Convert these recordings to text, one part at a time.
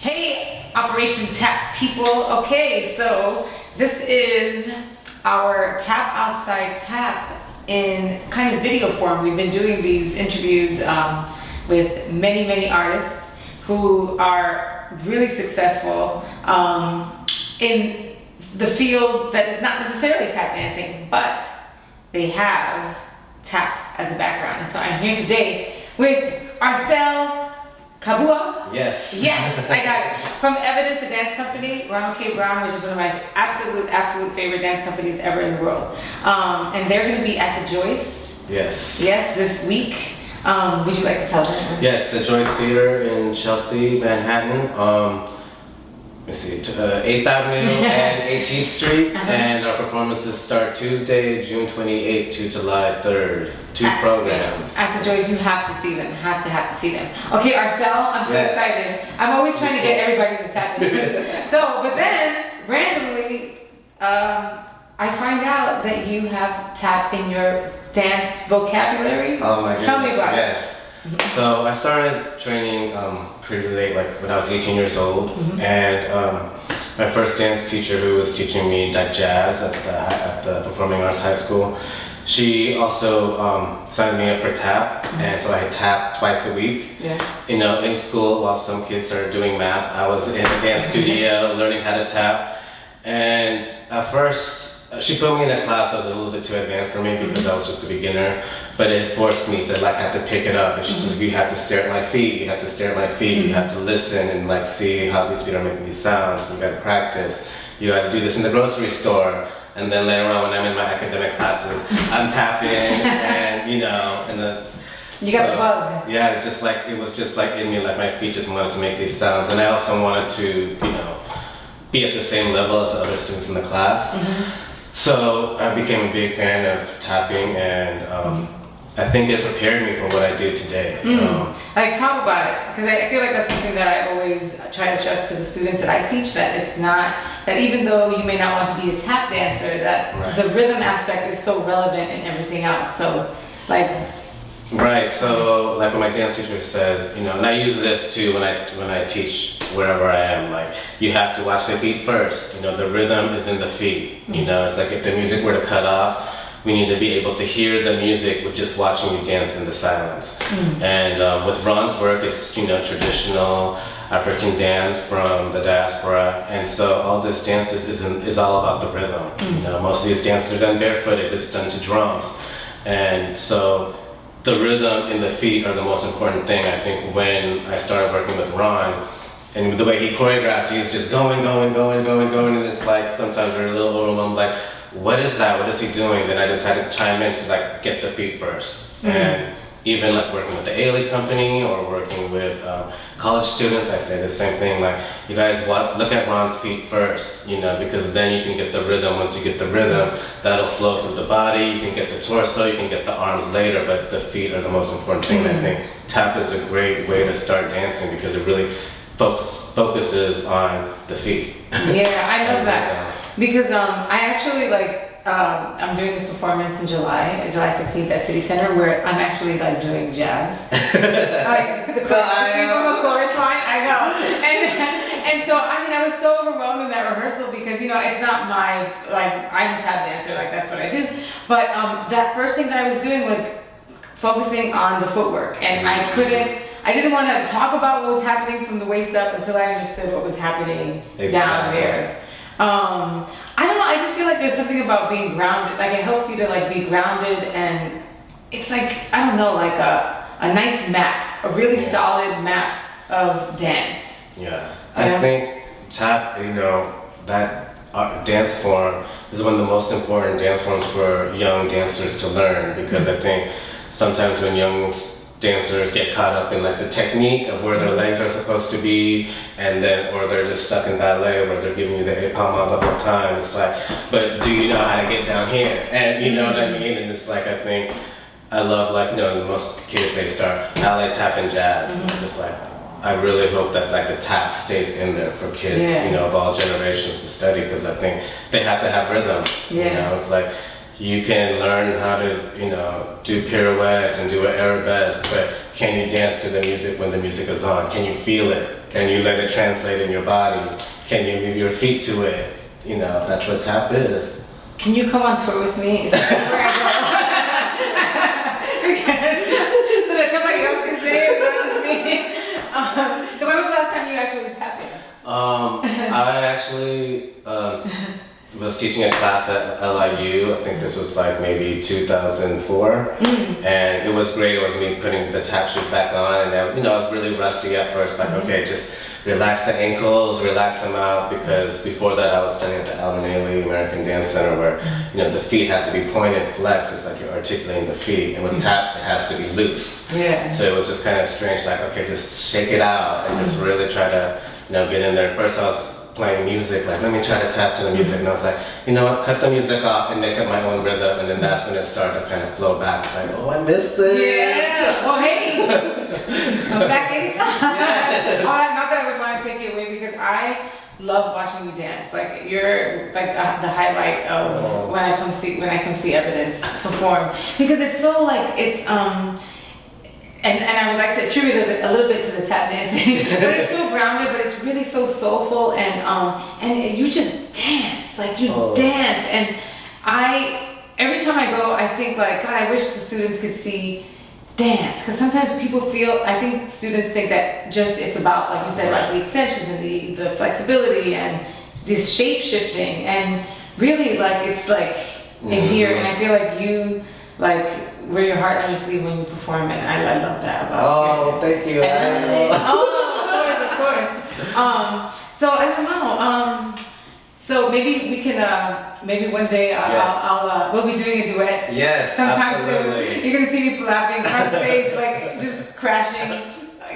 Hey, Operation Tap people. Okay, so this is our Tap Outside Tap in kind of video form. We've been doing these interviews with many artists who are really successful in the field that is not necessarily tap dancing, but they have tap as a background. And so I'm here today with Arcell Cabuag? Yes. Yes, I got it. From Evidence, a dance company, Ronald which is one of my absolute favorite dance companies ever in the world. And they're going to be at the Joyce. Yes. Yes, this week. Would you like to tell them? Yes, the Joyce Theater in Chelsea, Manhattan. Let's see, 8th Avenue and 18th Street. And our performances start Tuesday, June 28th to July 3rd. Two programs. At the Joyce, you have to see them. Have to see them. Okay, Arcell, I'm so excited. I'm always trying to get everybody to tap in. So, but then, randomly, I find out that you have tap in your dance vocabulary. Oh my goodness. Tell me about it. Yes. So I started training pretty late, like when I was 18 years old, and my first dance teacher, who was teaching me like jazz at the Performing Arts High School, she also signed me up for tap, and so I tapped twice a week. Yeah. You know, in school, while some kids are doing math, I was in a dance studio learning how to tap, and at first, she put me in a class that was a little bit too advanced for me because I was just a beginner, but it forced me to like have to pick it up. And she says, you have to stare at my feet, you have to stare at my feet, you have to listen and like see how these feet are making these sounds, you gotta practice, you gotta do this in the grocery store. And then later on when I'm in my academic classes, I'm tapping and you know, and then you got the bug. Yeah, just like it was just like in me, like my feet just wanted to make these sounds, and I also wanted to, you know, be at the same level as the other students in the class. So I became a big fan of tapping, and I think it prepared me for what I do today. Like, talk about it, because I feel like that's something that I always try to stress to the students that I teach, that it's not, that even though you may not want to be a tap dancer, that the rhythm aspect is so relevant in everything else. So, like... Right, so like what my dance teacher says, you know, and I use this too when I teach wherever I am, like you have to watch the feet first, you know, the rhythm is in the feet, you know, it's like if the music were to cut off, we need to be able to hear the music with just watching you dance in the silence. And with Ron's work, it's, you know, traditional African dance from the diaspora, and so all this dance is all about the rhythm. You know, most of these dances are done barefooted, it's done to drums, and so the rhythm in the feet are the most important thing. I think when I started working with Ron, and the way he choreographs, he's just going, and it's like sometimes we're a little overwhelmed, like, what is that? What is he doing? Then I just had to chime in to like get the feet first. And even like working with the Ailey company or working with college students, I say the same thing, like, you guys look at Ron's feet first, you know, because then you can get the rhythm. Once you get the rhythm, that'll flow through the body, you can get the torso, you can get the arms later, but the feet are the most important thing. And I think tap is a great way to start dancing because it really focuses on the feet. Yeah, I love that. Because I actually like, I'm doing this performance in July 16th at City Center, where I'm actually like doing jazz. Like the from a chorus line, I know. And so I mean, I was so overwhelmed in that rehearsal because, you know, it's not my, like, I'm a tap dancer, like that's what I do. But that first thing that I was doing was focusing on the footwork, and I didn't want to talk about what was happening from the waist up until I understood what was happening down there. I don't know, I just feel like there's something about being grounded, like it helps you to like be grounded, and it's like, I don't know, like a nice map, a really solid map of dance. Yeah, I think tap, you know, that dance form is one of the most important dance forms for young dancers to learn, because I think sometimes when young dancers get caught up in like the technique of where their legs are supposed to be, and then, or they're just stuck in ballet where they're giving you the épaulement the whole time. It's like, but do you know how to get down here? And you know what I mean? And it's like, I think, I love, like, you know, most kids, they start ballet, tap, and jazz. And I'm just like, I really hope that like the tap stays in there for kids, you know, of all generations to study, because I think they have to have rhythm. You know, it's like, you can learn how to, you know, do pirouettes and do an arabesque, but can you dance to the music when the music is on? Can you feel it? Can you let it translate in your body? Can you move your feet to it? You know, that's what tap is. Can you come on tour with me? Where I go? So that somebody else can say it, not just me. So when was the last time you actually tap danced? I actually was teaching a class at LIU. I think this was like maybe 2004, and it was great. It was me putting the tap shoes back on, and I was, you know, I was really rusty at first. Like, okay, just relax the ankles, relax them out, because before that I was studying at the Alvin Ailey American Dance Center, where, you know, the feet have to be pointed, flexed. It's like you're articulating the feet, and with tap it has to be loose. Yeah. So it was just kind of strange. Like, okay, just shake it out and just really try to, you know, get in there. First I was playing music, like, let me try to tap to the music, and I was like, you know what, cut the music off and make up my own rhythm, and then that's when it started to kind of flow back. It's like, oh, I missed this. Yeah. Well, hey, come back anytime. Yes. Not that I would want to take it away, because I love watching you dance. Like, you're like the highlight of when I come see Evidence perform, because it's so like it's And I would like to attribute it a little bit to the tap dancing, but it's so grounded, but it's really so soulful, and you just dance, like you dance, and every time I go, I think like, God, I wish the students could see dance, because sometimes I think students think that just it's about, like you said, like the extensions and the flexibility and this shape shifting, and really like it's like in here, and I feel like you like wear your heart on your sleeve when you perform, and I love that about you. Oh, thank you. Of course. So I don't know. So maybe we can, maybe one day we'll be doing a duet. Yes, sometime absolutely. soon. You're gonna see me flapping on stage, like just crashing,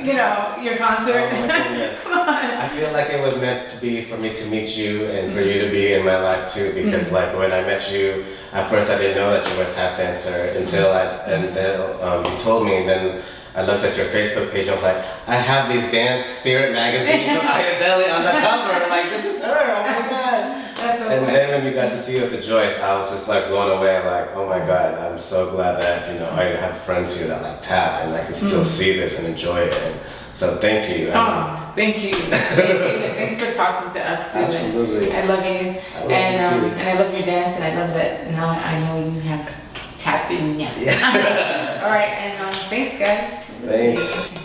you know, your concert. Oh my goodness. I feel like it was meant to be for me to meet you and for you to be in my life too, because like when I met you, at first I didn't know that you were a tap dancer until you told me, and then I looked at your Facebook page and I was like, I have these Dance Spirit magazines of Ayodele on the cover. I'm like, this is her, oh my God. That's so And funny. then when you got to see you at the Joyce, I was just like blown away, like, oh my God, I'm so glad that, you know, I have friends here that like tap and I can still see this and enjoy it. And so thank you. Oh, thank you. Thank you. And thanks for talking to us too. Absolutely. I love you. I love you too. And I love your dance, and I love that now I know you have tap in. Yeah. All right, and thanks guys. Thanks.